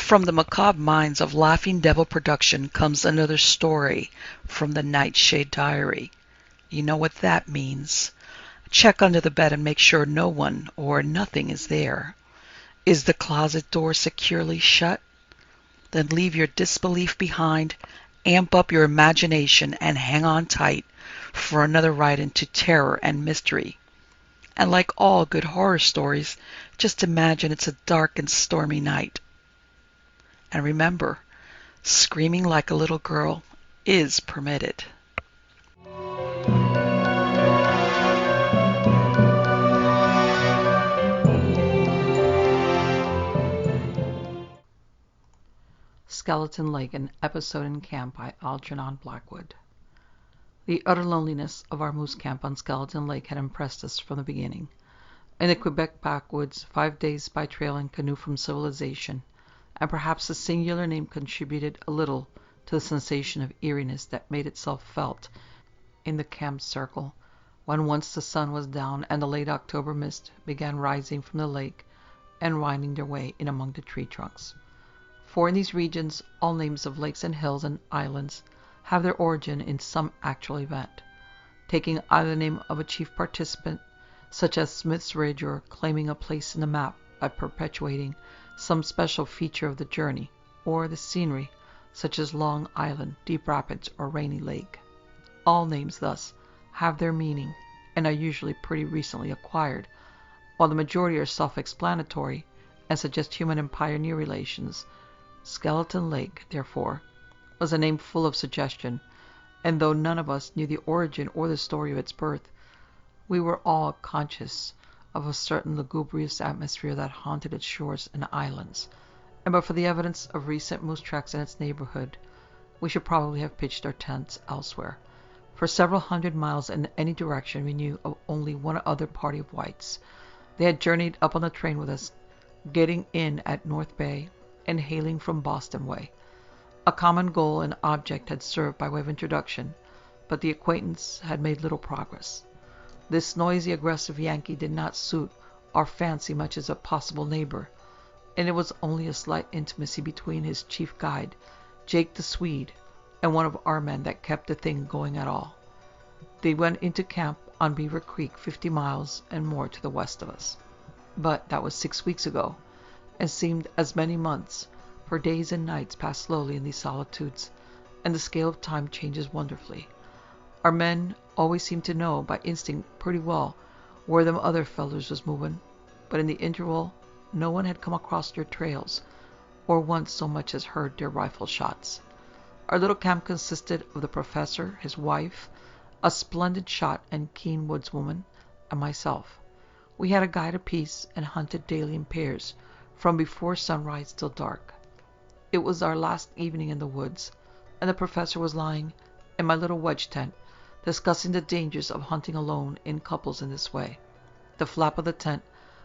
From the macabre minds of Laughing Devil Production comes another story from the Nightshade Diary. You know what that means. Check under the bed and make sure no one or nothing is there. Is the closet door securely shut? Then leave your disbelief behind, amp up your imagination, and hang on tight for another ride into terror and mystery. And like all good horror stories, just imagine it's a dark and stormy night. And remember, screaming like a little girl is permitted. Skeleton Lake, an episode in camp by Algernon Blackwood. The utter loneliness of our moose camp on Skeleton Lake had impressed us from the beginning. In the Quebec backwoods, 5 days by trail and canoe from civilization, and perhaps the singular name contributed a little to the sensation of eeriness that made itself felt in the camp circle, when once the sun was down and the late October mist began rising from the lake and winding their way in among the tree trunks. For in these regions all names of lakes and hills and islands have their origin in some actual event, taking either the name of a chief participant, such as Smith's Ridge, or claiming a place in the map by perpetuating some special feature of the journey, or the scenery, such as Long Island, Deep Rapids, or Rainy Lake. All names thus have their meaning and are usually pretty recently acquired, while the majority are self-explanatory and suggest human and pioneer relations. Skeleton Lake, therefore, was a name full of suggestion, and though none of us knew the origin or the story of its birth, we were all conscious of a certain lugubrious atmosphere that haunted its shores and islands, and but for the evidence of recent moose tracks in its neighborhood, we should probably have pitched our tents elsewhere. For several hundred miles in any direction we knew of only one other party of whites. They had journeyed up on the train with us, getting in at North Bay and hailing from Boston way. A common goal and object had served by way of introduction, but the acquaintance had made little progress. This noisy, aggressive Yankee did not suit our fancy much as a possible neighbor, and it was only a slight intimacy between his chief guide, Jake the Swede, and one of our men that kept the thing going at all. They went into camp on Beaver Creek, 50 miles and more to the west of us. But that was 6 weeks ago, and seemed as many months, for days and nights pass slowly in these solitudes, and the scale of time changes wonderfully. Our men always seemed to know by instinct pretty well where them other fellers was moving, but in the interval no one had come across their trails, or once so much as heard their rifle shots. Our little camp consisted of the professor, his wife, a splendid shot and keen woodswoman, and myself. We had a guide apiece and hunted daily in pairs, from before sunrise till dark. It was our last evening in the woods, and the professor was lying in my little wedge tent, discussing the dangers of hunting alone in couples in this way. The flap of the tent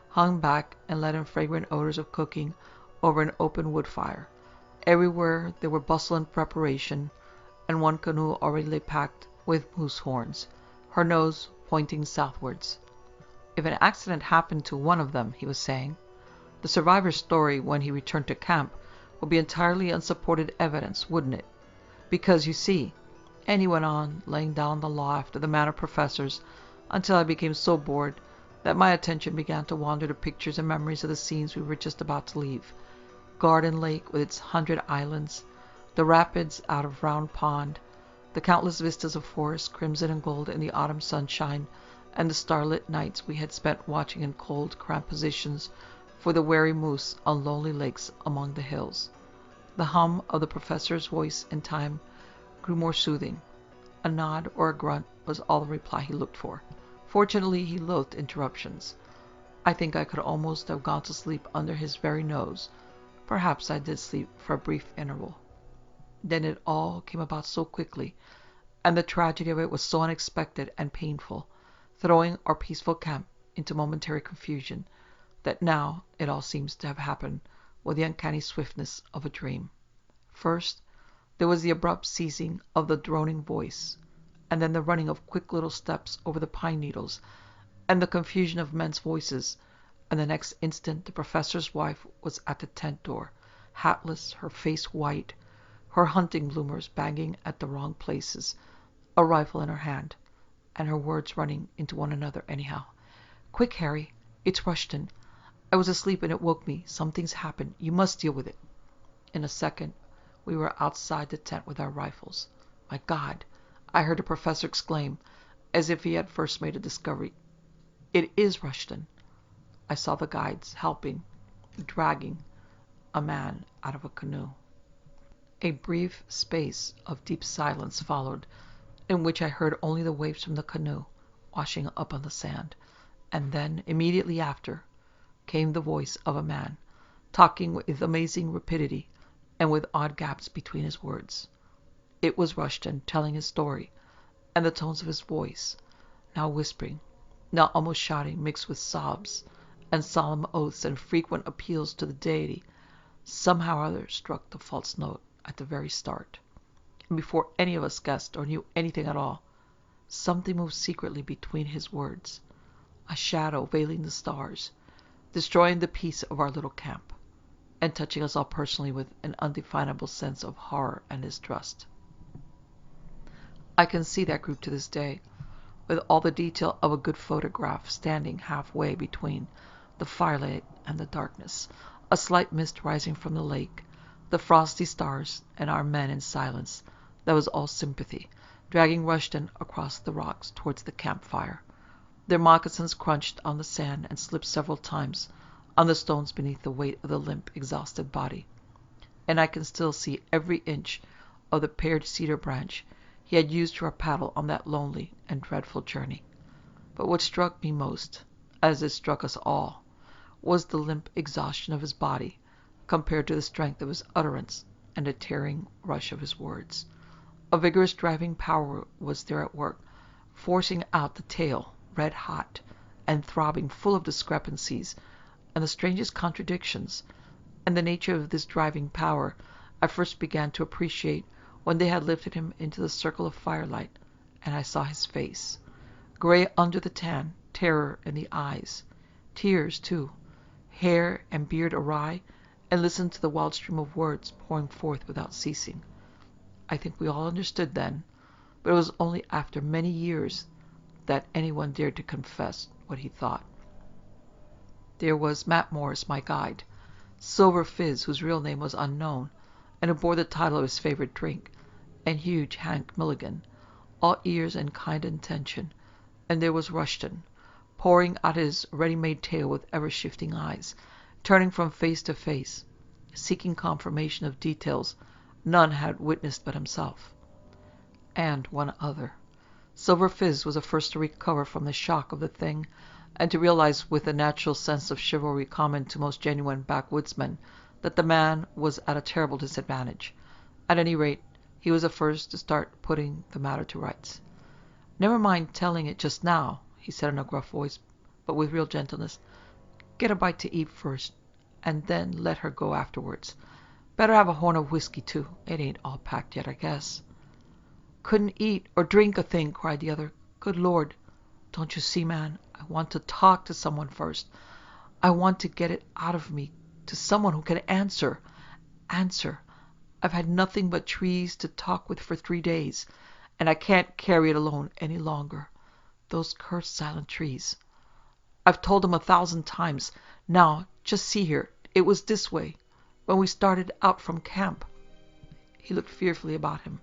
hung back and let in fragrant odors of cooking over an open wood fire. Everywhere there were bustle and preparation, and one canoe already lay packed with moose horns, her nose pointing southwards. If an accident happened to one of them, he was saying, the survivor's story when he returned to camp would be entirely unsupported evidence, wouldn't it? Because, you see, and he went on, laying down the law after the manner of professors, until I became so bored that my attention began to wander to pictures and memories of the scenes we were just about to leave. Garden Lake with its 100 islands, the rapids out of Round Pond, the countless vistas of forest, crimson and gold in the autumn sunshine, and the starlit nights we had spent watching in cold, cramped positions for the wary moose on lonely lakes among the hills. The hum of the professor's voice in time grew more soothing. A nod or a grunt was all the reply he looked for. Fortunately, he loathed interruptions. I think I could almost have gone to sleep under his very nose. Perhaps I did sleep for a brief interval. Then it all came about so quickly, and the tragedy of it was so unexpected and painful, throwing our peaceful camp into momentary confusion, that now it all seems to have happened with the uncanny swiftness of a dream. First, there was the abrupt ceasing of the droning voice, and then the running of quick little steps over the pine needles, and the confusion of men's voices, and the next instant the professor's wife was at the tent door, hatless, her face white, her hunting bloomers banging at the wrong places, a rifle in her hand, and her words running into one another anyhow. "Quick, Harry. It's Rushton. I was asleep and it woke me. Something's happened. You must deal with it." In a second, we were outside the tent with our rifles. "My God!" I heard the professor exclaim, as if he had first made a discovery. "It is Rushton." I saw the guides helping, dragging a man out of a canoe. A brief space of deep silence followed, in which I heard only the waves from the canoe washing up on the sand, and then, immediately after, came the voice of a man, talking with amazing rapidity and with odd gaps between his words. It was Rushton telling his story, and the tones of his voice, now whispering, now almost shouting, mixed with sobs and solemn oaths and frequent appeals to the deity, somehow or other struck the false note at the very start. And before any of us guessed or knew anything at all, something moved secretly between his words, a shadow veiling the stars, destroying the peace of our little camp, and touching us all personally with an undefinable sense of horror and distrust. I can see that group to this day, with all the detail of a good photograph, standing halfway between the firelight and the darkness, a slight mist rising from the lake, the frosty stars, and our men in silence that was all sympathy, dragging Rushton across the rocks towards the campfire. Their moccasins crunched on the sand and slipped several times on the stones beneath the weight of the limp, exhausted body. And I can still see every inch of the pared cedar branch he had used for a paddle on that lonely and dreadful journey. But what struck me most, as it struck us all, was the limp exhaustion of his body compared to the strength of his utterance and the tearing rush of his words. A vigorous driving power was there at work, forcing out the tale, red hot and throbbing, full of discrepancies and the strangest contradictions. And the nature of this driving power I first began to appreciate when they had lifted him into the circle of firelight, and I saw his face, gray under the tan, terror in the eyes, tears too, hair and beard awry, and listened to the wild stream of words pouring forth without ceasing. I think we all understood then, but it was only after many years that anyone dared to confess what he thought. There was Matt Morris, my guide, Silver Fizz, whose real name was unknown, and who bore the title of his favorite drink, and huge Hank Milligan, all ears and kind intention, and there was Rushton, pouring out his ready-made tale with ever-shifting eyes, turning from face to face, seeking confirmation of details none had witnessed but himself. And one other. Silver Fizz was the first to recover from the shock of the thing, and to realize with the natural sense of chivalry common to most genuine backwoodsmen that the man was at a terrible disadvantage. At any rate, he was the first to start putting the matter to rights. "Never mind telling it just now," he said in a gruff voice, but with real gentleness. "Get a bite to eat first, and then let her go afterwards. Better have a horn of whiskey, too. It ain't all packed yet, I guess." "Couldn't eat or drink a thing," cried the other. "Good Lord! Don't you see, man? I want to talk to someone first. I want to get it out of me, to someone who can answer. Answer. I've had nothing but trees to talk with for 3 days, and I can't carry it alone any longer. Those cursed silent trees. I've told them 1,000 times. Now, just see here. It was this way. When we started out from camp." He looked fearfully about him,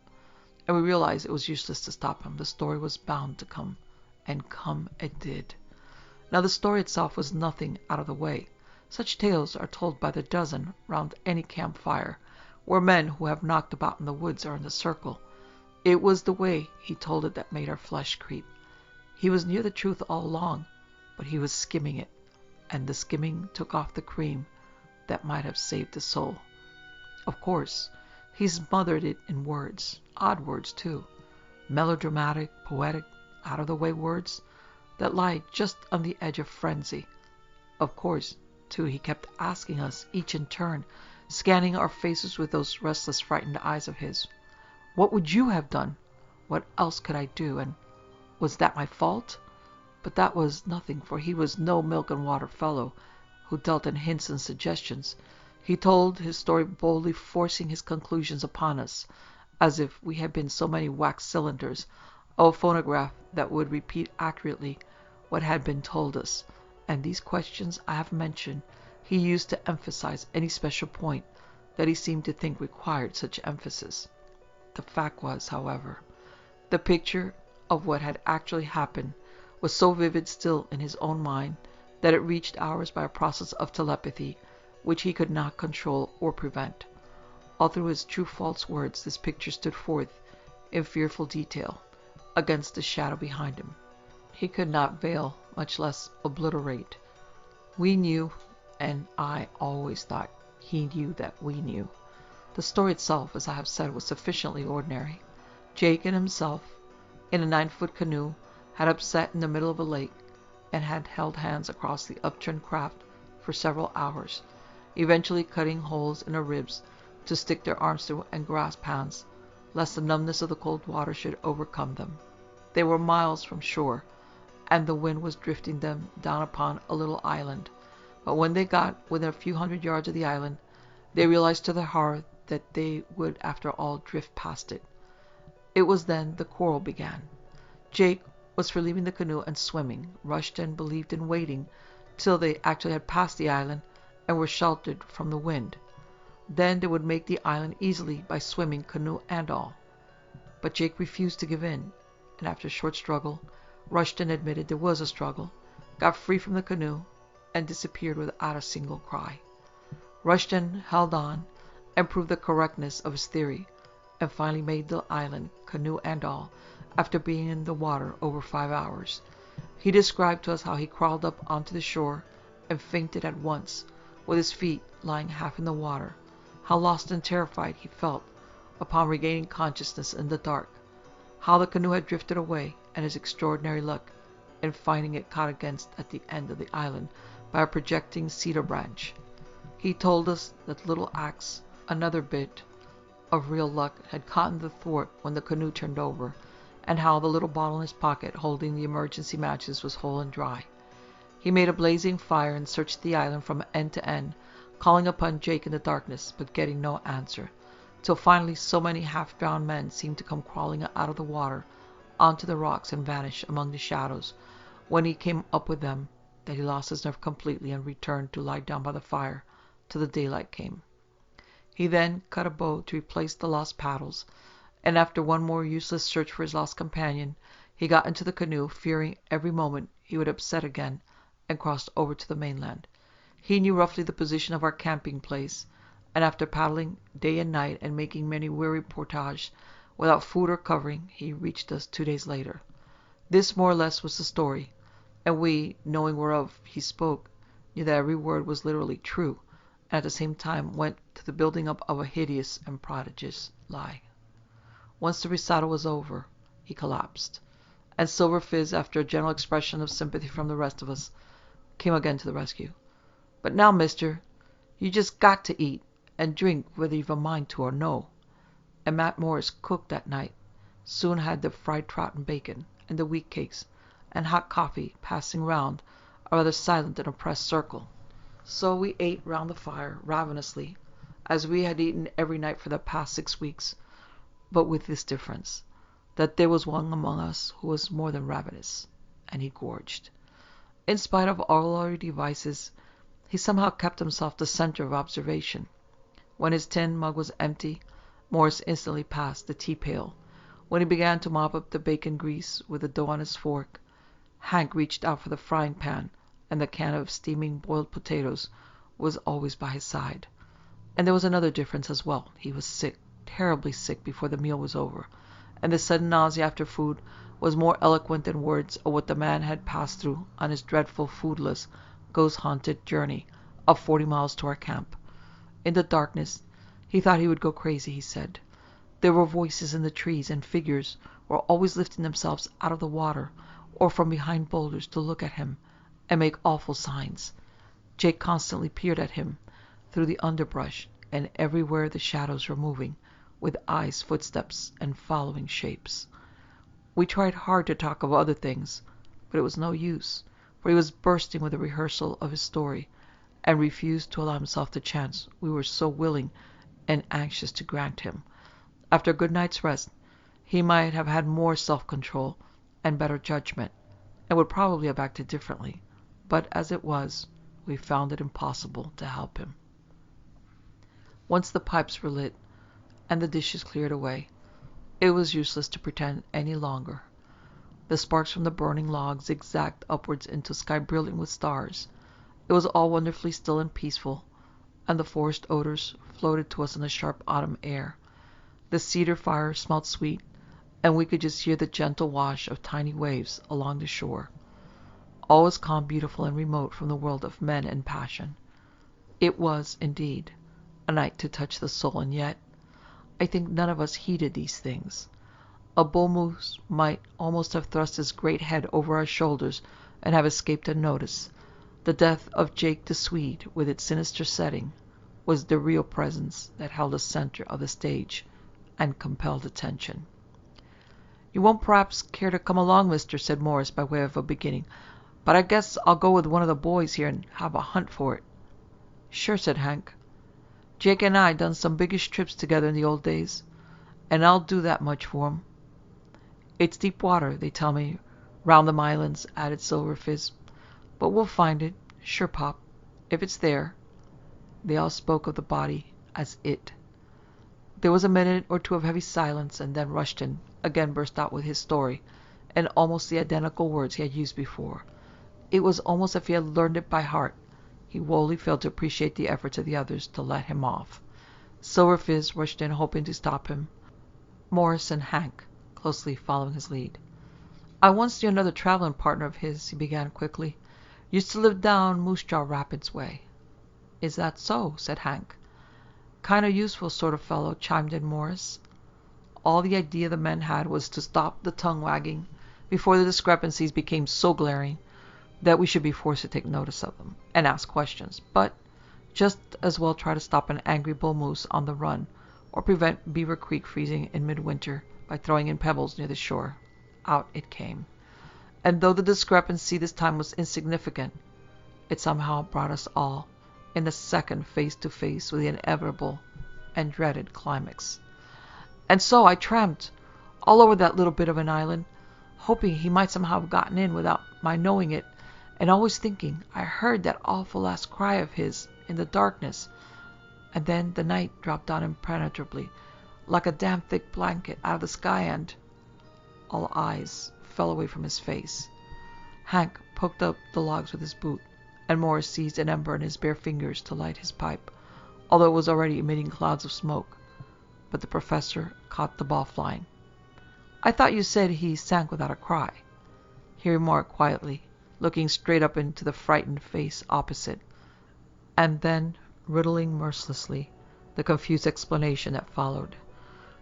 and we realized it was useless to stop him. The story was bound to come, and come it did. Now, the story itself was nothing out of the way. Such tales are told by the dozen round any campfire, where men who have knocked about in the woods are in the circle. It was the way he told it that made our flesh creep. He was near the truth all along, but he was skimming it, and the skimming took off the cream that might have saved the soul. Of course, he smothered it in words, odd words too, melodramatic, poetic, out-of-the-way words that lie just on the edge of frenzy. Of course, too, he kept asking us, each in turn, scanning our faces with those restless, frightened eyes of his, "What would you have done? What else could I do? And was that my fault?" But that was nothing, for he was no milk-and-water fellow who dealt in hints and suggestions. He told his story boldly, forcing his conclusions upon us, as if we had been so many wax cylinders of a phonograph that would repeat accurately what had been told us, and these questions I have mentioned he used to emphasize any special point that he seemed to think required such emphasis. The fact was, however, the picture of what had actually happened was so vivid still in his own mind that it reached ours by a process of telepathy which he could not control or prevent. All through his true-false words this picture stood forth in fearful detail against the shadow behind him. He could not veil, much less obliterate. We knew, and I always thought he knew that we knew. The story itself, as I have said, was sufficiently ordinary. Jake and himself, in a 9-foot canoe, had upset in the middle of a lake, and had held hands across the upturned craft for several hours, eventually cutting holes in their ribs to stick their arms through and grasp hands, lest the numbness of the cold water should overcome them. They were miles from shore, and the wind was drifting them down upon a little island. But when they got within a few hundred yards of the island, they realized to their horror that they would after all drift past it. It was then the quarrel began. Jake was for leaving the canoe and swimming. Rushton believed in waiting till they actually had passed the island and were sheltered from the wind. Then they would make the island easily by swimming, canoe and all. But Jake refused to give in, and after a short struggle, Rushton admitted there was a struggle, got free from the canoe, and disappeared without a single cry. Rushton held on and proved the correctness of his theory, and finally made the island, canoe and all, after being in the water over 5 hours. He described to us how he crawled up onto the shore and fainted at once, with his feet lying half in the water, how lost and terrified he felt upon regaining consciousness in the dark, how the canoe had drifted away, and his extraordinary luck in finding it caught against at the end of the island by a projecting cedar branch. He told us that the little axe, another bit of real luck, had caught in the thwart when the canoe turned over, and how the little bottle in his pocket holding the emergency matches was whole and dry. He made a blazing fire and searched the island from end to end, calling upon Jake in the darkness, but getting no answer, till finally so many half-drowned men seemed to come crawling out of the water onto the rocks and vanish among the shadows when he came up with them, that he lost his nerve completely and returned to lie down by the fire till the daylight came. He then cut a boat to replace the lost paddles, and after one more useless search for his lost companion, he got into the canoe, fearing every moment he would upset again, and crossed over to the mainland. He knew roughly the position of our camping place, and after paddling day and night and making many weary portages without food or covering, he reached us 2 days later. This more or less was the story, and we, knowing whereof he spoke, knew that every word was literally true, and at the same time went to the building up of a hideous and prodigious lie. Once the recital was over, he collapsed, and Silver Fizz, after a general expression of sympathy from the rest of us, came again to the rescue. "But now, mister, you just got to eat and drink whether you've a mind to or no." And Matt Morris cooked that night, soon had the fried trout and bacon, and the wheat cakes, and hot coffee, passing round a rather silent and oppressed circle. So we ate round the fire, ravenously, as we had eaten every night for the past 6 weeks, but with this difference, that there was one among us who was more than ravenous, and he gorged. In spite of all our devices, he somehow kept himself the center of observation. When his tin mug was empty, Morris instantly passed the tea pail. When he began to mop up the bacon grease with the dough on his fork, Hank reached out for the frying pan, and the can of steaming boiled potatoes was always by his side. And there was another difference as well. He was sick, terribly sick, before the meal was over, and the sudden nausea after food was more eloquent than words of what the man had passed through on his dreadful, foodless, ghost-haunted journey of 40 miles to our camp. In the darkness, he thought he would go crazy, he said. There were voices in the trees, and figures were always lifting themselves out of the water or from behind boulders to look at him and make awful signs. Jake constantly peered at him through the underbrush, and everywhere the shadows were moving, with eyes, footsteps, and following shapes. We tried hard to talk of other things, but it was no use, for he was bursting with a rehearsal of his story, and refused to allow himself the chance we were so willing and anxious to grant him. After a good night's rest, he might have had more self-control and better judgment, and would probably have acted differently. But as it was, we found it impossible to help him. Once the pipes were lit and the dishes cleared away, it was useless to pretend any longer. The sparks from the burning logs zigzagged upwards into a sky brilliant with stars. It was all wonderfully still and peaceful, and the forest odors floated to us in the sharp autumn air. The cedar fire smelt sweet, and we could just hear the gentle wash of tiny waves along the shore. All was calm, beautiful, and remote from the world of men and passion. It was, indeed, a night to touch the soul, and yet I think none of us heeded these things. A bull moose might almost have thrust his great head over our shoulders and have escaped unnoticed. The death of Jake the Swede, with its sinister setting, was the real presence that held the center of the stage and compelled attention. "You won't perhaps care to come along, mister," said Morris by way of a beginning, "but I guess I'll go with one of the boys here and have a hunt for it." "Sure," said Hank. "Jake and I done some biggish trips together in the old days, and I'll do that much for 'em." "It's deep water, they tell me, round them islands," added Silver Fizz. "But we'll find it, sure pop, if it's there." They all spoke of the body as it. There was a minute or two of heavy silence, and then Rushton again burst out with his story, in almost the identical words he had used before. It was almost as if he had learned it by heart. He woefully failed to appreciate the efforts of the others to let him off. Silver Fizz rushed in, hoping to stop him, Morris and Hank closely following his lead. "I once knew another traveling partner of his," he began quickly. "Used to live down Moose Jaw Rapids way." "Is that so?" said Hank. "Kind of useful sort of fellow," chimed in Morris. All the idea the men had was to stop the tongue wagging before the discrepancies became so glaring that we should be forced to take notice of them and ask questions, but just as well try to stop an angry bull moose on the run, or prevent Beaver Creek freezing in midwinter by throwing in pebbles near the shore. Out it came. And though the discrepancy this time was insignificant, it somehow brought us all in a second face to face with the inevitable and dreaded climax. "And so I tramped all over that little bit of an island, hoping he might somehow have gotten in without my knowing it, and always thinking I heard that awful last cry of his in the darkness. And then the night dropped down impenetrably, like a damn thick blanket out of the sky, and—" All eyes fell away from his face. Hank poked up the logs with his boot, and Morris seized an ember in his bare fingers to light his pipe, although it was already emitting clouds of smoke. But the professor caught the ball flying. "I thought you said he sank without a cry," he remarked quietly, looking straight up into the frightened face opposite, and then riddling mercilessly the confused explanation that followed.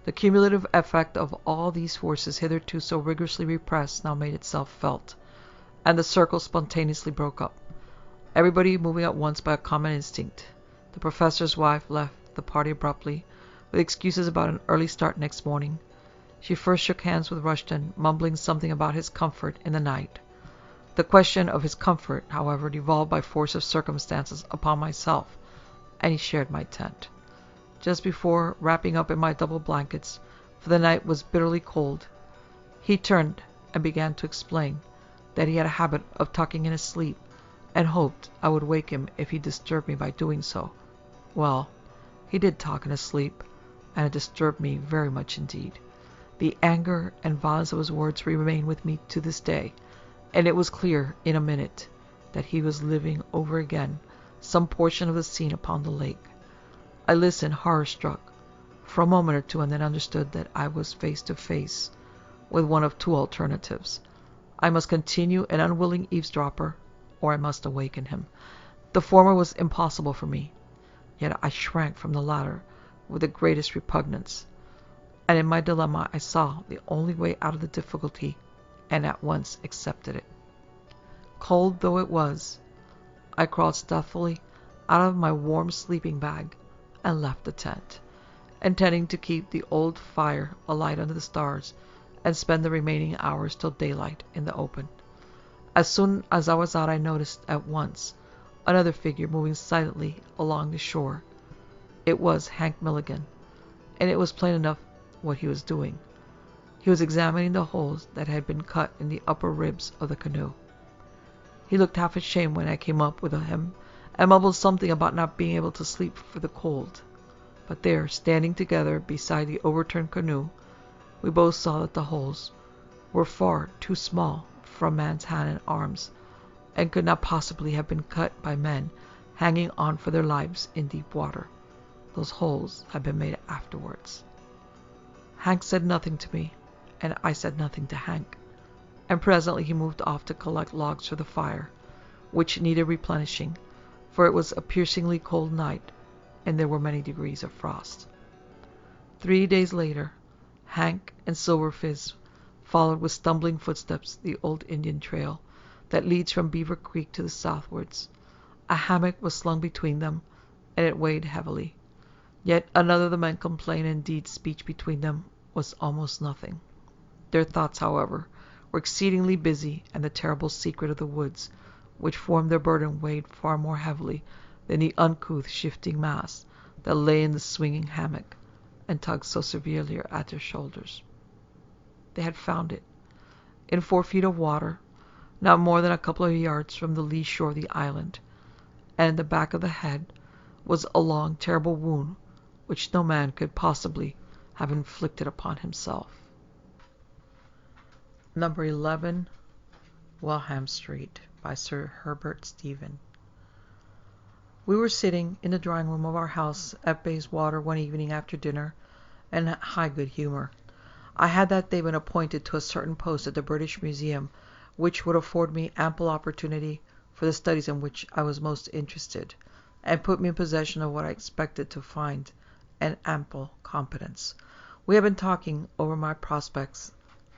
The cumulative effect of all these forces hitherto so rigorously repressed now made itself felt, and the circle spontaneously broke up, everybody moving at once by a common instinct. The professor's wife left the party abruptly, with excuses about an early start next morning. She first shook hands with Rushton, mumbling something about his comfort in the night. The question of his comfort, however, devolved by force of circumstances upon myself, and he shared my tent. Just before wrapping up in my double blankets, for the night was bitterly cold, he turned and began to explain that he had a habit of talking in his sleep, and hoped I would wake him if he disturbed me by doing so. Well, he did talk in his sleep, and it disturbed me very much indeed. The anger and violence of his words remain with me to this day, and it was clear in a minute that he was living over again some portion of the scene upon the lake. I listened horror-struck for a moment or two, and then understood that I was face to face with one of two alternatives. I must continue an unwilling eavesdropper, or I must awaken him. The former was impossible for me, yet I shrank from the latter with the greatest repugnance, and in my dilemma I saw the only way out of the difficulty, and at once accepted it. Cold though it was, I crawled stealthily out of my warm sleeping bag and left the tent, intending to keep the old fire alight under the stars and spend the remaining hours till daylight in the open. As soon as I was out, I noticed at once another figure moving silently along the shore. It was Hank Milligan, and it was plain enough what he was doing. He was examining the holes that had been cut in the upper ribs of the canoe. He looked half ashamed when I came up with him and mumbled something about not being able to sleep for the cold. But there, standing together beside the overturned canoe, we both saw that the holes were far too small for a man's hand and arms, and could not possibly have been cut by men hanging on for their lives in deep water. Those holes had been made afterwards. Hank said nothing to me, and I said nothing to Hank, and presently he moved off to collect logs for the fire, which needed replenishing, for it was a piercingly cold night, and there were many degrees of frost. 3 days later, Hank and Silverfizz followed with stumbling footsteps the old Indian trail that leads from Beaver Creek to the southwards. A hammock was slung between them, and it weighed heavily. Yet another of the men complained, and indeed speech between them was almost nothing. Their thoughts, however, were exceedingly busy, and the terrible secret of the woods, which formed their burden, weighed far more heavily than the uncouth shifting mass that lay in the swinging hammock and tugged so severely at their shoulders. They had found it, in 4 feet of water, not more than a couple of yards from the lee shore of the island, and in the back of the head was a long, terrible wound which no man could possibly have inflicted upon himself. Number 11, Welham Street, by Sir Hebert Stephen. We were sitting in the drawing room of our house at Bayswater one evening after dinner, in high good humour. I had that day been appointed to a certain post at the British Museum, which would afford me ample opportunity for the studies in which I was most interested, and put me in possession of what I expected to find an ample competence. We had been talking over my prospects,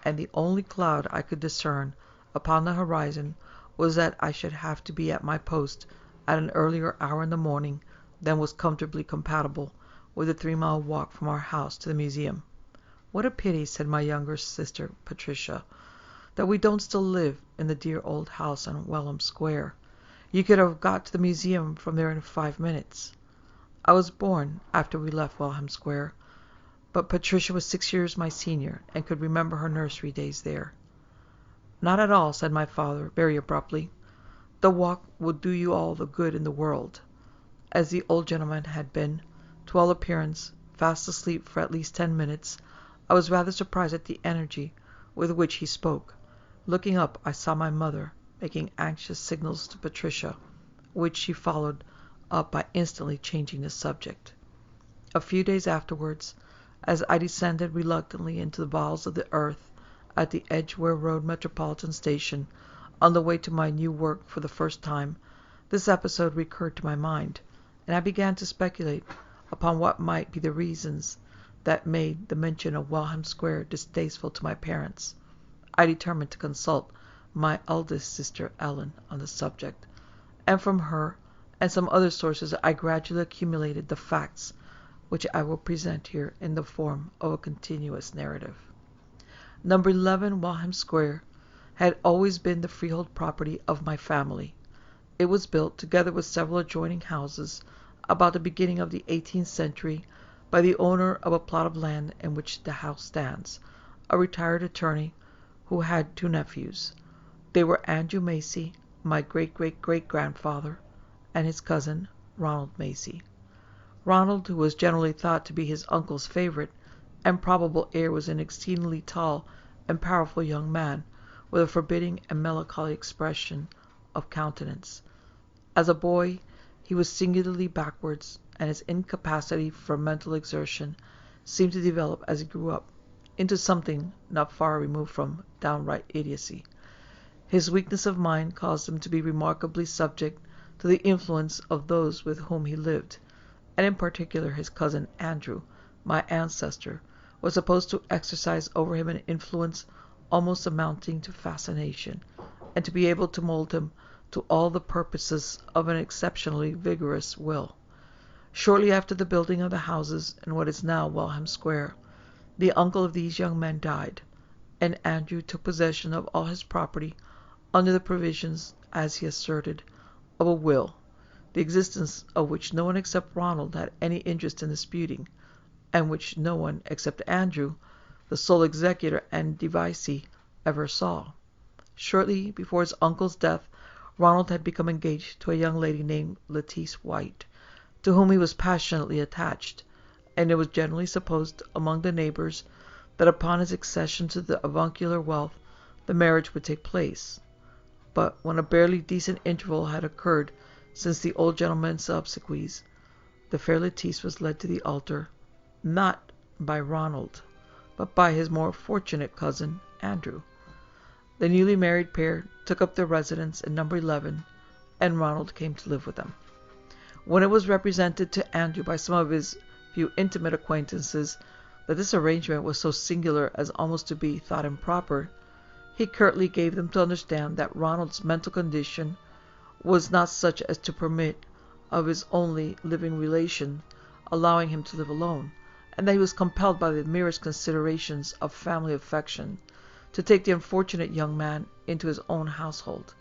and the only cloud I could discern upon the horizon was that I should have to be at my post at an earlier hour in the morning than was comfortably compatible with a 3-mile walk from our house to the museum. "What a pity," said my younger sister Patricia, "that we don't still live in the dear old house on Welham Square. You could have got to the museum from there in 5 minutes." I was born after we left Welham Square, but Patricia was 6 years my senior, and could remember her nursery days there. "Not at all," said my father, very abruptly. "The walk will do you all the good in the world." As the old gentleman had been, to all appearance, fast asleep for at least 10 minutes, I was rather surprised at the energy with which he spoke. Looking up, I saw my mother making anxious signals to Patricia, which she followed up by instantly changing the subject. A few days afterwards, as I descended reluctantly into the bowels of the earth at the Edgware Road Metropolitan Station, on the way to my new work for the first time, this episode recurred to my mind, and I began to speculate upon what might be the reasons that made the mention of Welham Square distasteful to my parents. I determined to consult my eldest sister Ellen on the subject, and from her and some other sources I gradually accumulated the facts which I will present here in the form of a continuous narrative. Number 11 Welham Square had always been the freehold property of my family. It was built, together with several adjoining houses, about the beginning of the 18th century by the owner of a plot of land in which the house stands, a retired attorney who had 2 nephews. They were Andrew Macy, my great-great-great-grandfather, and his cousin, Ronald Macy. Ronald, who was generally thought to be his uncle's favorite and probable heir, was an exceedingly tall and powerful young man, with a forbidding and melancholy expression of countenance. As a boy he was singularly backwards, and his incapacity for mental exertion seemed to develop as he grew up into something not far removed from downright idiocy. His weakness of mind caused him to be remarkably subject to the influence of those with whom he lived, and in particular his cousin Andrew, my ancestor, was supposed to exercise over him an influence almost amounting to fascination, and to be able to mould him to all the purposes of an exceptionally vigorous will. Shortly after the building of the houses in what is now Welham Square, the uncle of these young men died, and Andrew took possession of all his property under the provisions, as he asserted, of a will, the existence of which no one except Ronald had any interest in disputing, and which no one except Andrew, the sole executor and devicee, ever saw. Shortly before his uncle's death, Ronald had become engaged to a young lady named Lettice White, to whom he was passionately attached, and it was generally supposed among the neighbours that upon his accession to the avuncular wealth the marriage would take place. But when a barely decent interval had occurred since the old gentleman's obsequies, the fair Lettice was led to the altar, not by Ronald, but by his more fortunate cousin, Andrew. The newly married pair took up their residence in number 11, and Ronald came to live with them. When it was represented to Andrew by some of his few intimate acquaintances that this arrangement was so singular as almost to be thought improper, he curtly gave them to understand that Ronald's mental condition was not such as to permit of his only living relation allowing him to live alone, and that he was compelled by the merest considerations of family affection to take the unfortunate young man into his own household.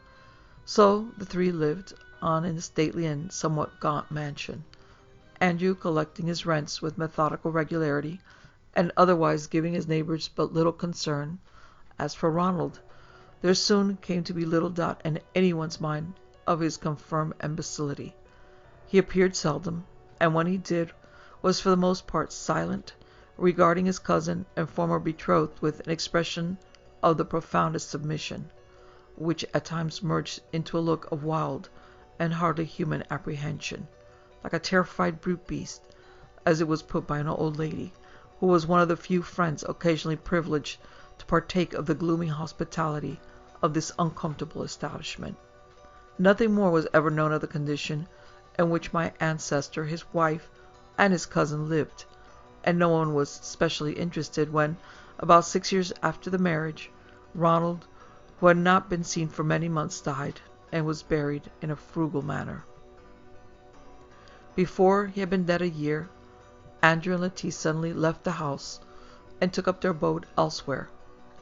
So the three lived on in the stately and somewhat gaunt mansion, Andrew collecting his rents with methodical regularity, and otherwise giving his neighbours but little concern. As for Ronald, there soon came to be little doubt in anyone's mind of his confirmed imbecility. He appeared seldom, and when he did, was for the most part silent, regarding his cousin and former betrothed with an expression of the profoundest submission, which at times merged into a look of wild and hardly human apprehension, like a terrified brute beast, as it was put by an old lady, who was one of the few friends occasionally privileged to partake of the gloomy hospitality of this uncomfortable establishment. Nothing more was ever known of the condition in which my ancestor, his wife, and his cousin lived, and no one was specially interested when, about 6 years after the marriage, Ronald, who had not been seen for many months, died, and was buried in a frugal manner. Before he had been dead a year, Andrew and Lettice suddenly left the house and took up their abode elsewhere,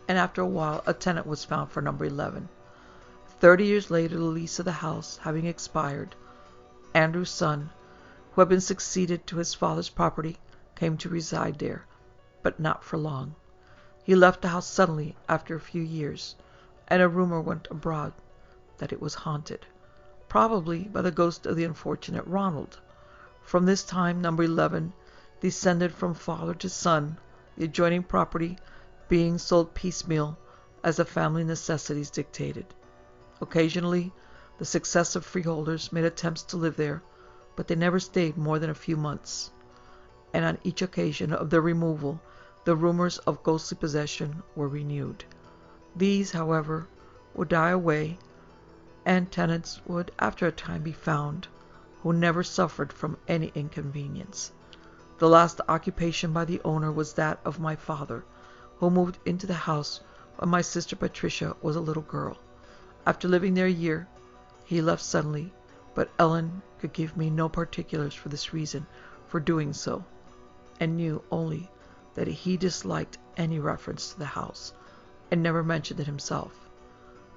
and after a while a tenant was found for number 11. 30 years later, the lease of the house having expired, Andrew's son, who had been succeeded to his father's property, came to reside there, but not for long. He left the house suddenly after a few years, and a rumor went abroad that it was haunted, probably by the ghost of the unfortunate Ronald. From this time number 11 descended from father to son, the adjoining property being sold piecemeal as the family necessities dictated. Occasionally the successive freeholders made attempts to live there, but they never stayed more than a few months, and on each occasion of their removal the rumors of ghostly possession were renewed. These, however, would die away, and tenants would after a time be found, who never suffered from any inconvenience. The last occupation by the owner was that of my father, who moved into the house when my sister Patricia was a little girl. After living there a year, he left suddenly, but Ellen could give me no particulars for this reason for doing so, and knew only that he disliked any reference to the house, and never mentioned it himself.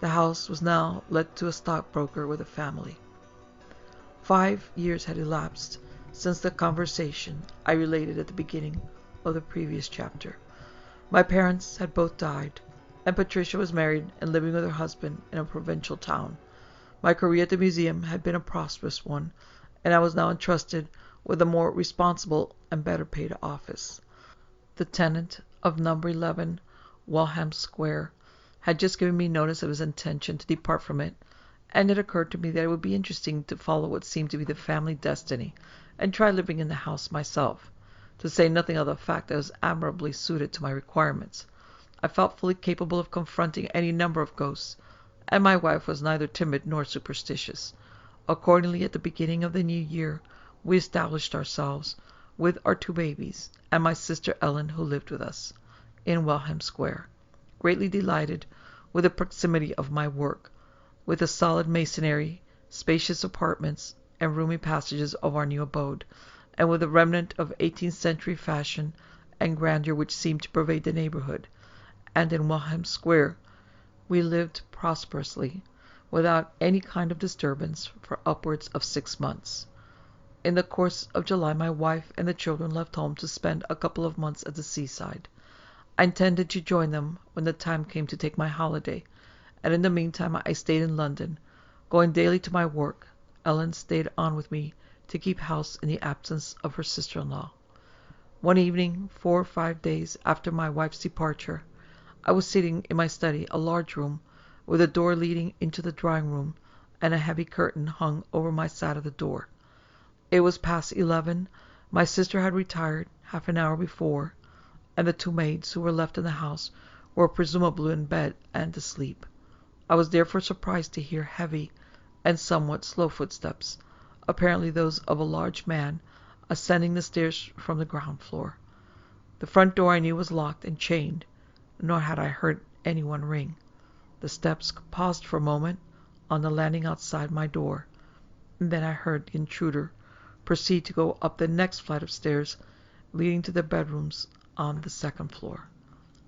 The house was now let to a stockbroker with a family. 5 years had elapsed since the conversation I related at the beginning of the previous chapter. My parents had both died, and Patricia was married and living with her husband in a provincial town. My career at the museum had been a prosperous one, and I was now entrusted with a more responsible and better paid office. The tenant of number 11, Welham Square, had just given me notice of his intention to depart from it, and it occurred to me that it would be interesting to follow what seemed to be the family destiny, and try living in the house myself, to say nothing of the fact that it was admirably suited to my requirements. I felt fully capable of confronting any number of ghosts, and my wife was neither timid nor superstitious. Accordingly, at the beginning of the new year, we established ourselves, with our 2 babies, and my sister Ellen, who lived with us, in Welham Square, greatly delighted with the proximity of my work, with the solid masonry, spacious apartments, and roomy passages of our new abode, and with the remnant of 18th century fashion and grandeur which seemed to pervade the neighbourhood. And in Welham Square we lived prosperously, without any kind of disturbance for upwards of 6 months. In the course of July my wife and the children left home to spend a couple of months at the seaside. I intended to join them when the time came to take my holiday, and in the meantime I stayed in London, going daily to my work. Ellen stayed on with me to keep house in the absence of her sister-in-law. One evening, 4 or 5 days after my wife's departure, I was sitting in my study, a large room, with a door leading into the drawing-room, and a heavy curtain hung over my side of the door. It was past 11. My sister had retired half an hour before, and the 2 maids who were left in the house were presumably in bed and asleep. I was therefore surprised to hear heavy and somewhat slow footsteps, apparently those of a large man, ascending the stairs from the ground floor. The front door I knew was locked and chained, nor had I heard anyone ring. The steps paused for a moment on the landing outside my door, and then I heard the intruder proceed to go up the next flight of stairs leading to the bedrooms on the second floor.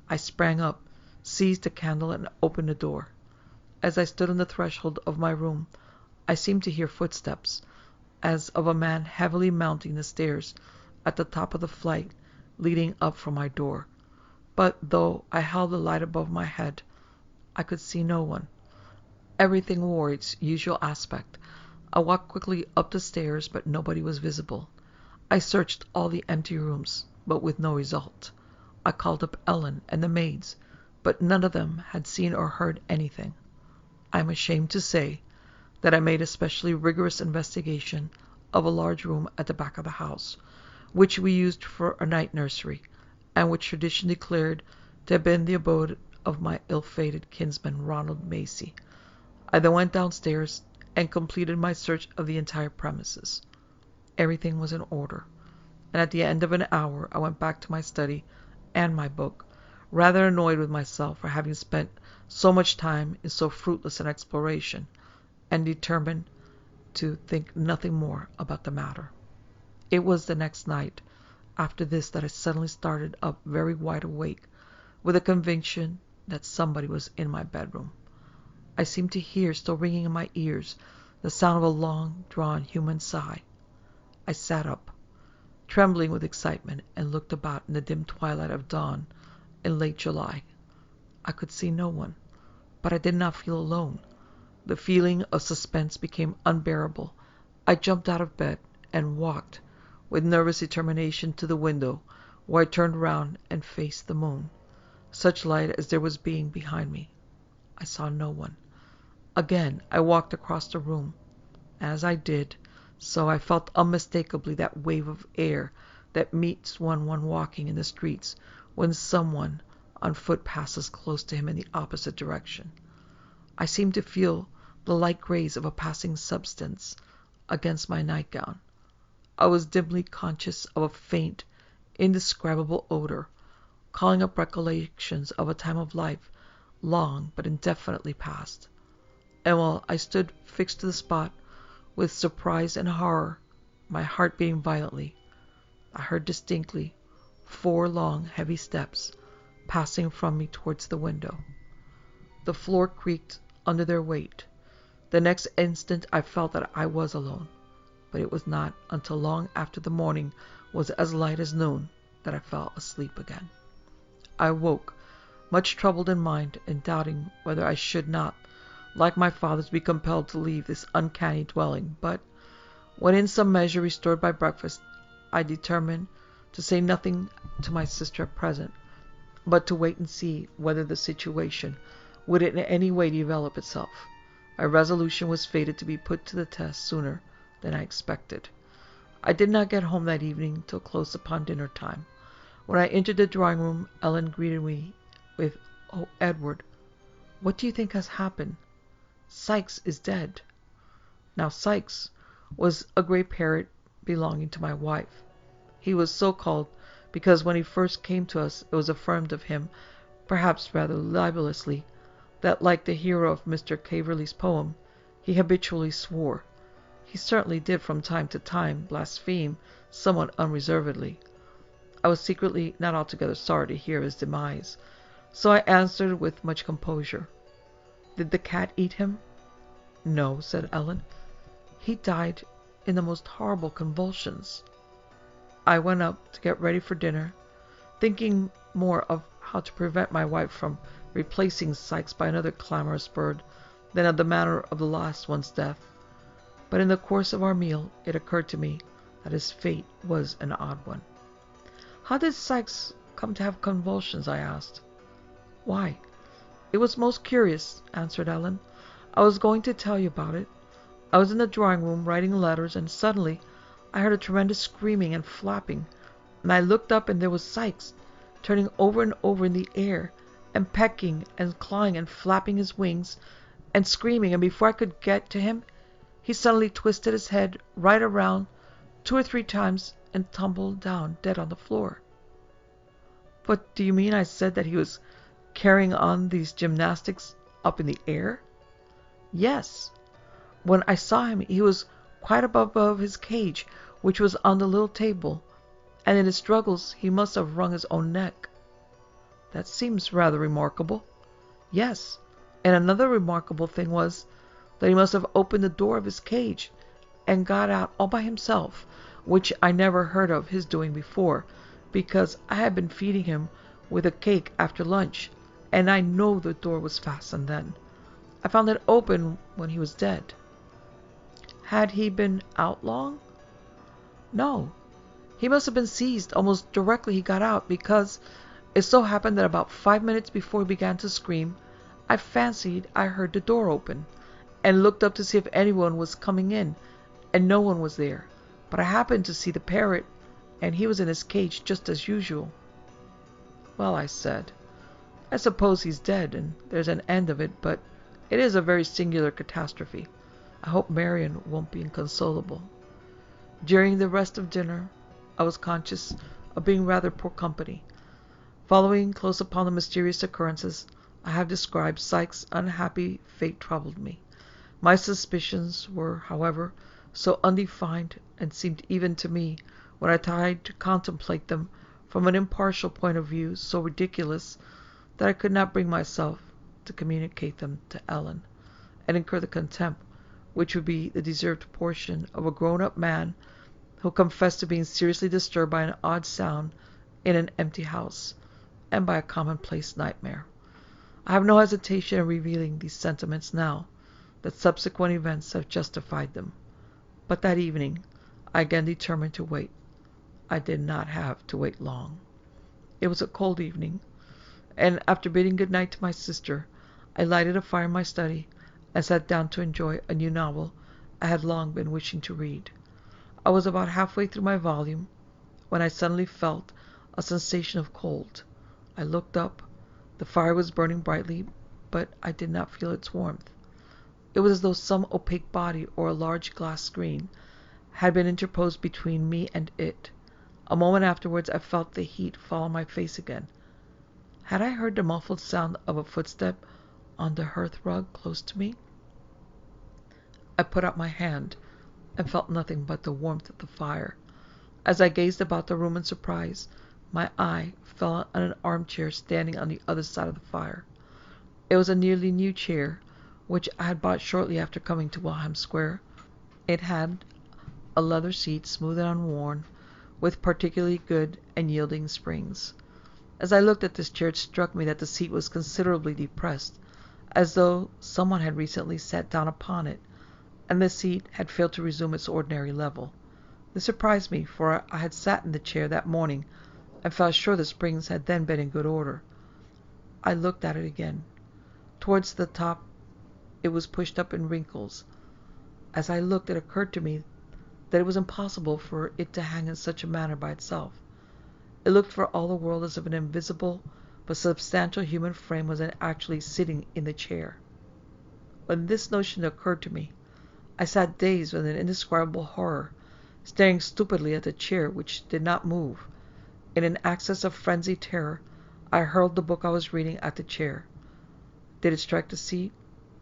I sprang up, seized a candle, and opened the door. As I stood on the threshold of my room, I seemed to hear footsteps, as of a man heavily mounting the stairs at the top of the flight leading up from my door. But though I held the light above my head, I could see no one. Everything wore its usual aspect. I walked quickly up the stairs, but nobody was visible. I searched all the empty rooms, but with no result. I called up Ellen and the maids, but none of them had seen or heard anything. I am ashamed to say that I made a specially rigorous investigation of a large room at the back of the house, which we used for a night nursery, and which tradition declared to have been the abode of my ill-fated kinsman Ronald Macy. I then went downstairs and completed my search of the entire premises. Everything was in order, and at the end of an hour I went back to my study and my book, rather annoyed with myself for having spent so much time in so fruitless an exploration, and determined to think nothing more about the matter. It was the next night after this that I suddenly started up very wide awake, with a conviction that somebody was in my bedroom. I seemed to hear, still ringing in my ears, the sound of a long-drawn human sigh. I sat up, trembling with excitement, and looked about in the dim twilight of dawn in late July. I could see no one, but I did not feel alone. The feeling of suspense became unbearable. I jumped out of bed and walked, with nervous determination, to the window, where I turned round and faced the moon, such light as there was behind me. I saw no one. Again I walked across the room. As I did so, I felt unmistakably that wave of air that meets one walking in the streets when someone on foot passes close to him in the opposite direction. I seemed to feel the light graze of a passing substance against my nightgown. I was dimly conscious of a faint, indescribable odor, calling up recollections of a time of life long but indefinitely past. And while I stood fixed to the spot, with surprise and horror, my heart beating violently, I heard distinctly 4 long, heavy steps passing from me towards the window. The floor creaked under their weight. The next instant I felt that I was alone, but it was not until long after the morning was as light as noon that I fell asleep again. I woke, much troubled in mind, and doubting whether I should not, like my fathers, be compelled to leave this uncanny dwelling, but, when in some measure restored by breakfast, I determined to say nothing to my sister at present, but to wait and see whether the situation would in any way develop itself. My resolution was fated to be put to the test sooner than I expected. I did not get home that evening till close upon dinner time. When I entered the drawing-room, Ellen greeted me with, "Oh, Edward, what do you think has happened? Sikes is dead." Now Sikes was a grey parrot belonging to my wife. He was so called because when he first came to us it was affirmed of him, perhaps rather libelously, that, like the hero of Mr. Caverley's poem, he habitually swore. He certainly did from time to time blaspheme somewhat unreservedly. I was secretly not altogether sorry to hear of his demise, so I answered with much composure, "Did the cat eat him?" No, said Ellen. He died in the most horrible convulsions. I went up to get ready for dinner, thinking more of how to prevent my wife from replacing Sikes by another clamorous bird than of the manner of the last one's death. But in the course of our meal it occurred to me that his fate was an odd one. How did Sikes come to have convulsions? I asked. Why, it was most curious, answered Ellen. I was going to tell you about it. I was in the drawing room writing letters, and suddenly I heard a tremendous screaming and flapping, and I looked up, and there was Sikes, turning over and over in the air, and pecking and clawing and flapping his wings, and screaming, and before I could get to him, he suddenly twisted his head right around 2 or 3 times and tumbled down dead on the floor. What do you mean? I said. That he was carrying on these gymnastics up in the air? Yes. When I saw him, he was quite above his cage, which was on the little table, and in his struggles he must have wrung his own neck. That seems rather remarkable. Yes, and another remarkable thing was that he must have opened the door of his cage and got out all by himself, which I never heard of his doing before, because I had been feeding him with a cake after lunch, and I know the door was fastened then. I found it open when he was dead. Had he been out long? No. He must have been seized almost directly he got out, because it so happened that about 5 minutes before he began to scream, I fancied I heard the door open, and looked up to see if anyone was coming in, and no one was there. But I happened to see the parrot, and he was in his cage just as usual. Well, I said, I suppose he's dead, and there's an end of it, but it is a very singular catastrophe. I hope Marion won't be inconsolable. During the rest of dinner, I was conscious of being rather poor company. Following close upon the mysterious occurrences I have described, Sikes' unhappy fate troubled me. My suspicions were, however, so undefined, and seemed even to me, when I tried to contemplate them from an impartial point of view, so ridiculous, that I could not bring myself to communicate them to Ellen, and incur the contempt which would be the deserved portion of a grown-up man who confessed to being seriously disturbed by an odd sound in an empty house, and by a commonplace nightmare. I have no hesitation in revealing these sentiments now that subsequent events have justified them. But that evening I again determined to wait. I did not have to wait long. It was a cold evening, and after bidding good night to my sister, I lighted a fire in my study and sat down to enjoy a new novel I had long been wishing to read. I was about halfway through my volume when I suddenly felt a sensation of cold. I looked up. The fire was burning brightly, but I did not feel its warmth. It was as though some opaque body or a large glass screen had been interposed between me and it. A moment afterwards I felt the heat fall on my face again. Had I heard the muffled sound of a footstep on the hearth-rug close to me? I put out my hand and felt nothing but the warmth of the fire. As I gazed about the room in surprise, my eye fell on an armchair standing on the other side of the fire. It was a nearly new chair, which I had bought shortly after coming to Welham Square. It had a leather seat, smooth and unworn, with particularly good and yielding springs. As I looked at this chair, it struck me that the seat was considerably depressed, as though someone had recently sat down upon it, and the seat had failed to resume its ordinary level. This surprised me, for I had sat in the chair that morning, and felt sure the springs had then been in good order. I looked at it again. Towards the top it was pushed up in wrinkles. As I looked, it occurred to me that it was impossible for it to hang in such a manner by itself. It looked for all the world as if an invisible but substantial human frame was actually sitting in the chair. When this notion occurred to me, I sat dazed with an indescribable horror, staring stupidly at the chair, which did not move. In an access of frenzied terror, I hurled the book I was reading at the chair. Did it strike the seat,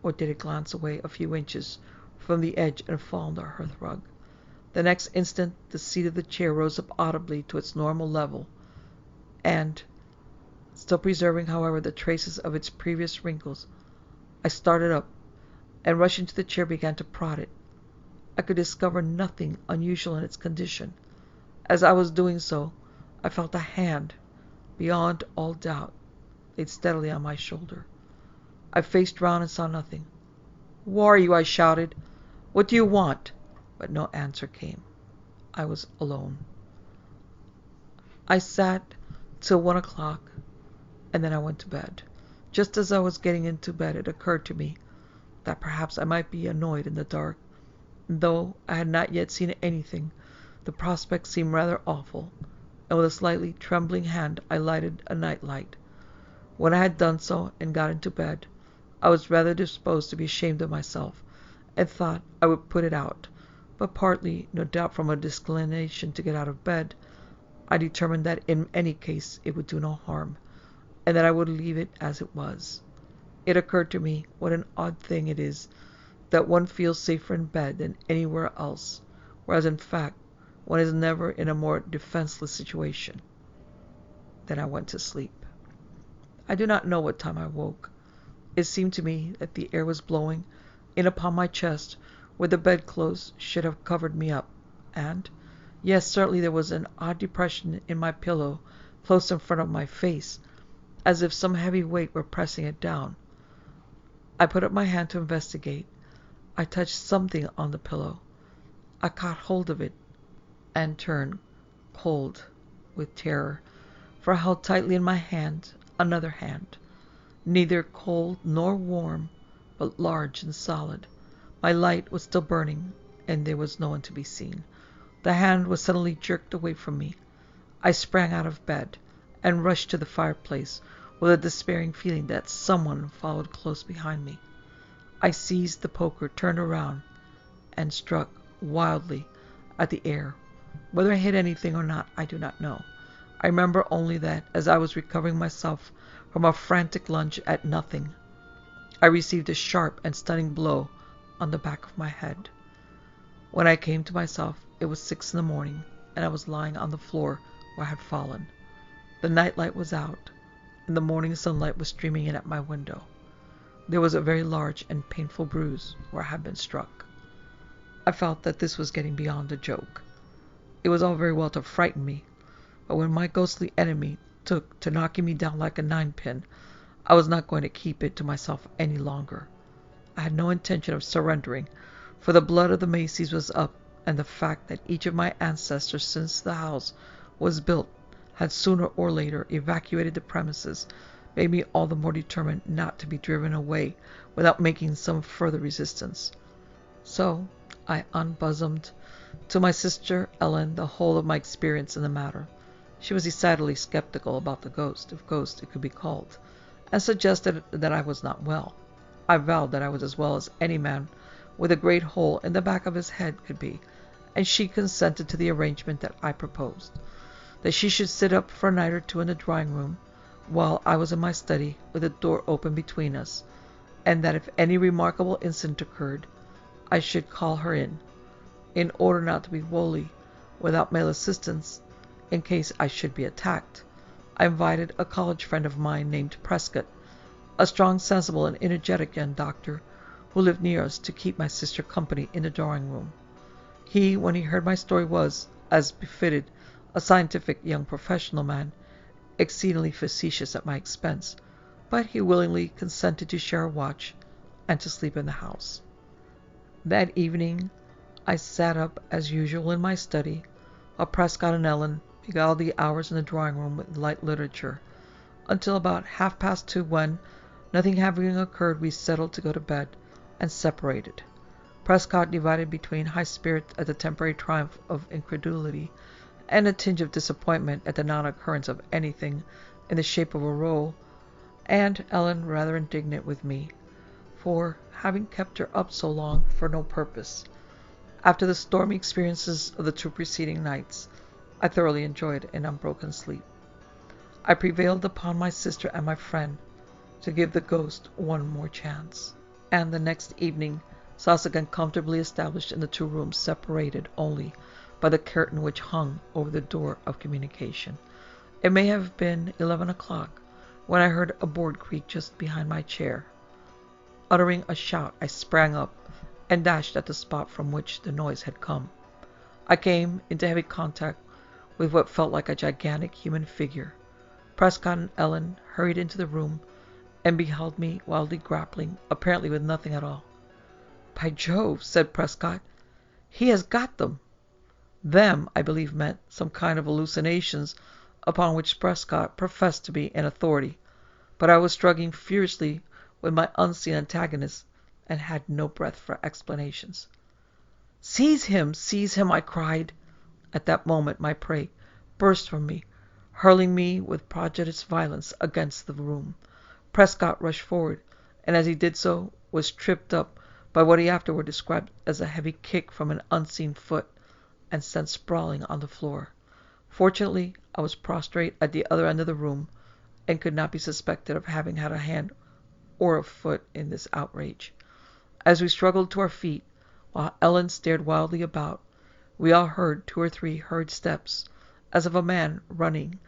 or did it glance away a few inches from the edge and fall on the hearth-rug? The next instant the seat of the chair rose up audibly to its normal level, and, still preserving, however, the traces of its previous wrinkles, I started up, and rushing to the chair began to prod it. I could discover nothing unusual in its condition. As I was doing so, I felt a hand, beyond all doubt, laid steadily on my shoulder. I faced round and saw nothing. "Who are you?" I shouted. "What do you want?" But no answer came. I was alone. I sat till 1 o'clock, and then I went to bed. Just as I was getting into bed, it occurred to me that perhaps I might be annoyed in the dark. Though I had not yet seen anything, the prospect seemed rather awful, and with a slightly trembling hand I lighted a night light. When I had done so and got into bed, I was rather disposed to be ashamed of myself, and thought I would put it out, but partly, no doubt, from a disinclination to get out of bed, I determined that in any case it would do no harm, and that I would leave it as it was. It occurred to me what an odd thing it is that one feels safer in bed than anywhere else, whereas in fact one is never in a more defenseless situation. Then I went to sleep. I do not know what time I woke. It seemed to me that the air was blowing in upon my chest, where the bedclothes should have covered me up, and, yes, certainly there was an odd depression in my pillow close in front of my face, as if some heavy weight were pressing it down. I put up my hand to investigate. I touched something on the pillow. I caught hold of it and turned cold with terror, for I held tightly in my hand another hand, neither cold nor warm, but large and solid. My light was still burning, and there was no one to be seen. The hand was suddenly jerked away from me. I sprang out of bed and rushed to the fireplace with a despairing feeling that someone followed close behind me. I seized the poker, turned around, and struck wildly at the air. Whether I hit anything or not, I do not know. I remember only that, as I was recovering myself from a frantic lunge at nothing, I received a sharp and stunning blow on the back of my head. When I came to myself, it was 6 in the morning, and I was lying on the floor where I had fallen. The night light was out, and the morning sunlight was streaming in at my window. There was a very large and painful bruise where I had been struck. I felt that this was getting beyond a joke. It was all very well to frighten me, but when my ghostly enemy took to knocking me down like a ninepin, I was not going to keep it to myself any longer. I had no intention of surrendering, for the blood of the Macys was up, and the fact that each of my ancestors since the house was built had sooner or later evacuated the premises made me all the more determined not to be driven away without making some further resistance. So I unbosomed to my sister Ellen the whole of my experience in the matter. She was decidedly skeptical about the ghost, if ghost it could be called, and suggested that I was not well. I vowed that I was as well as any man with a great hole in the back of his head could be, and she consented to the arrangement that I proposed, that she should sit up for a night or two in the drawing-room, while I was in my study with the door open between us, and that if any remarkable incident occurred, I should call her in order not to be wholly without male assistance in case I should be attacked. I invited a college friend of mine named Prescott, a strong, sensible, and energetic young doctor who lived near us, to keep my sister company in the drawing-room. He, when he heard my story, was, as befitted a scientific young professional man, exceedingly facetious at my expense, but he willingly consented to share a watch and to sleep in the house. That evening I sat up as usual in my study, while Prescott and Ellen beguiled the hours in the drawing-room with light literature, until about 2:30, when, nothing having occurred, we settled to go to bed, and separated. Prescott divided between high spirits at the temporary triumph of incredulity, and a tinge of disappointment at the non-occurrence of anything in the shape of a row, and Ellen rather indignant with me for having kept her up so long for no purpose. After the stormy experiences of the 2 preceding nights, I thoroughly enjoyed an unbroken sleep. I prevailed upon my sister and my friend to give the ghost one more chance, and the next evening saw us again comfortably established in the 2 rooms, separated only by the curtain which hung over the door of communication. It may have been 11 o'clock when I heard a board creak just behind my chair. uttering a shout, I sprang up and dashed at the spot from which the noise had come. I came into heavy contact with what felt like a gigantic human figure. Prescott and Ellen hurried into the room and beheld me wildly grappling, apparently with nothing at all. "By Jove," said Prescott, "he has got them." Them, I believe, meant some kind of hallucinations upon which Prescott professed to be an authority, but I was struggling furiously with my unseen antagonist and had no breath for explanations. "Seize him! Seize him!" I cried. At that moment my prey burst from me, hurling me with prodigious violence against the room. Prescott rushed forward, and as he did so, was tripped up by what he afterward described as a heavy kick from an unseen foot, and sent sprawling on the floor. Fortunately, I was prostrate at the other end of the room, and could not be suspected of having had a hand or a foot in this outrage. As we struggled to our feet, while Ellen stared wildly about, we all heard 2 or 3 hurried steps, as of a man running.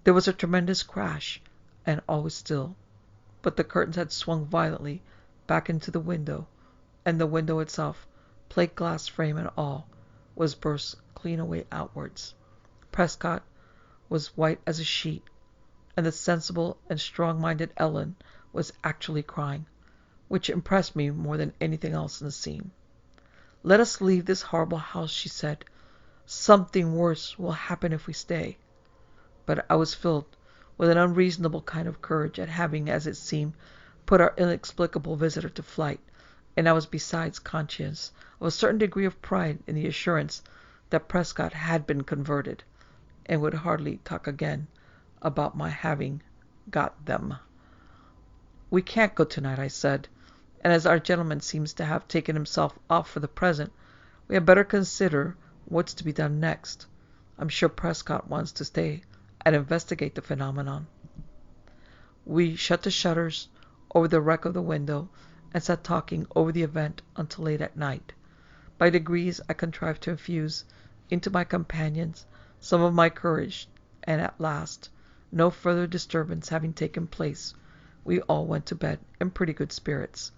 There was a tremendous crash, and all was still. But the curtains had swung violently back into the window, and the window itself, plate glass frame and all, was burst clean away outwards. Prescott was white as a sheet, and the sensible and strong-minded Ellen was actually crying, which impressed me more than anything else in the scene. "Let us leave this horrible house," she said. "Something worse will happen if we stay." But I was filled with an unreasonable kind of courage at having, as it seemed, put our inexplicable visitor to flight, and I was besides conscious of a certain degree of pride in the assurance that Prescott had been converted, and would hardly talk again about my having got them. "We can't go tonight," I said, "and as our gentleman seems to have taken himself off for the present, we had better consider what's to be done next. I'm sure Prescott wants to stay and investigate the phenomenon." We shut the shutters over the wreck of the window, and sat talking over the event until late at night. By degrees I contrived to infuse into my companions some of my courage, and at last, no further disturbance having taken place, we all went to bed in pretty good spirits.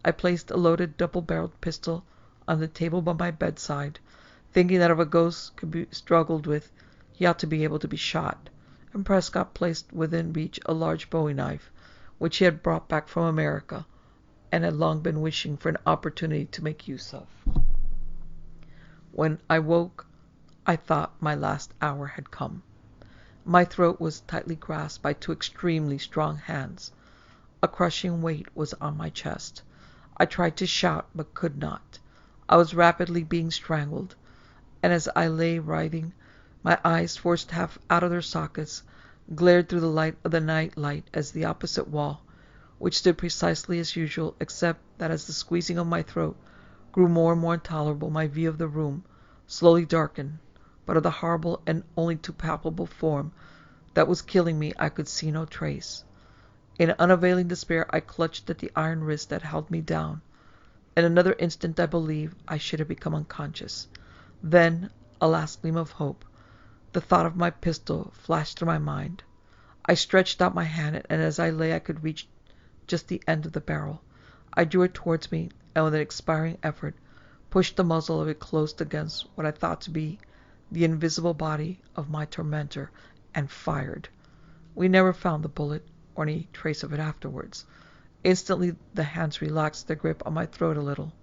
I placed a loaded double-barreled pistol on the table by my bedside, thinking that if a ghost could be struggled with, he ought to be able to be shot, and Prescott placed within reach a large bowie knife, which he had brought back from America, and had long been wishing for an opportunity to make use of. When I woke, I thought my last hour had come. My throat was tightly grasped by 2 extremely strong hands. A crushing weight was on my chest. I tried to shout, but could not. I was rapidly being strangled, and as I lay writhing, my eyes, forced half out of their sockets, glared through the light of the night light as the opposite wall, which stood precisely as usual, except that as the squeezing of my throat grew more and more intolerable, my view of the room slowly darkened, but of the horrible and only too palpable form that was killing me I could see no trace. In unavailing despair I clutched at the iron wrist that held me down. In another instant I believe I should have become unconscious. Then a last gleam of hope, the thought of my pistol, flashed through my mind. I stretched out my hand, and as I lay I could reach just the end of the barrel. I drew it towards me, and with an expiring effort pushed the muzzle of it close against what I thought to be the invisible body of my tormentor, and fired. We never found the bullet, or any trace of it afterwards. Instantly the hands relaxed their grip on my throat a little,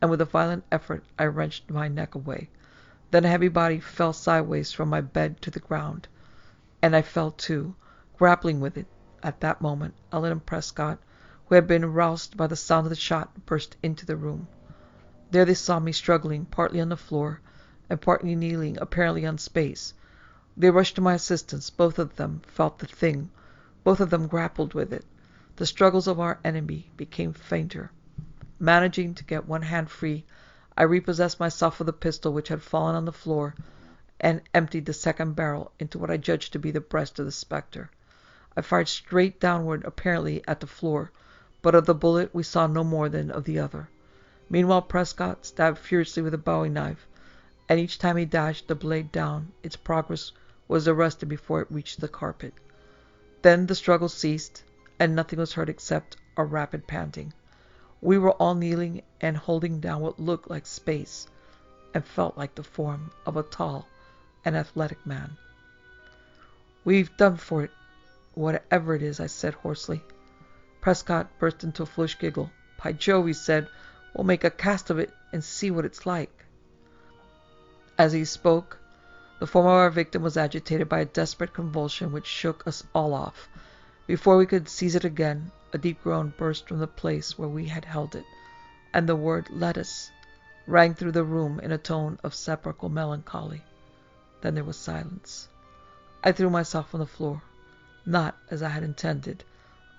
and with a violent effort I wrenched my neck away. Then a heavy body fell sideways from my bed to the ground, and I fell too, grappling with it. At that moment Ellen and Prescott, who had been roused by the sound of the shot, burst into the room. There they saw me struggling, partly on the floor, and partly kneeling, apparently on space. They rushed to my assistance. Both of them felt the thing. Both of them grappled with it. The struggles of our enemy became fainter. Managing to get one hand free, I repossessed myself of the pistol which had fallen on the floor, and emptied the second barrel into what I judged to be the breast of the spectre. I fired straight downward, apparently at the floor, but of the bullet we saw no more than of the other. Meanwhile Prescott stabbed furiously with a bowie knife, and each time he dashed the blade down, its progress was arrested before it reached the carpet. Then the struggle ceased, and nothing was heard except a rapid panting. We were all kneeling and holding down what looked like space and felt like the form of a tall and athletic man. "We've done for it, whatever it is," I said hoarsely. Prescott burst into a foolish giggle. "By Jove," he said, "we'll make a cast of it and see what it's like." As he spoke, the form of our victim was agitated by a desperate convulsion which shook us all off. Before we could seize it again, a deep groan burst from the place where we had held it, and the word "lettuce" rang through the room in a tone of sepulchral melancholy. Then there was silence. I threw myself on the floor, not, as I had intended,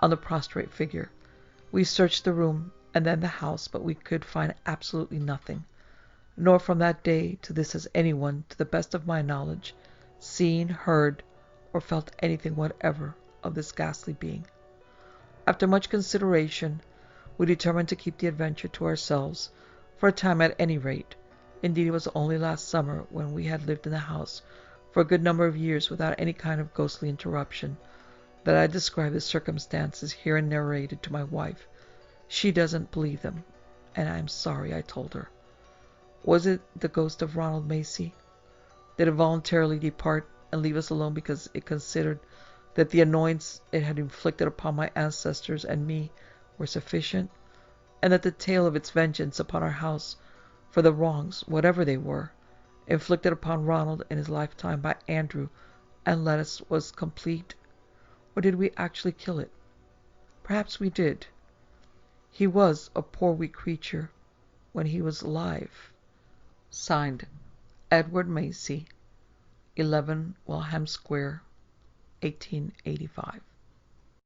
on the prostrate figure. We searched the room and then the house, but we could find absolutely nothing. Nor from that day to this has anyone, to the best of my knowledge, seen, heard, or felt anything whatever of this ghastly being. After much consideration, we determined to keep the adventure to ourselves, for a time at any rate. Indeed, it was only last summer, when we had lived in the house for a good number of years without any kind of ghostly interruption, that I described the circumstances herein narrated to my wife. She doesn't believe them, and I am sorry I told her. Was it the ghost of Ronald Macy? Did it voluntarily depart and leave us alone because it considered that the annoyance it had inflicted upon my ancestors and me were sufficient, and that the tale of its vengeance upon our house for the wrongs, whatever they were, inflicted upon Ronald in his lifetime by Andrew and Lettuce was complete? Or did we actually kill it? Perhaps we did. He was a poor weak creature when he was alive. Signed, Edward Macy, 11 Welham Square, 1885.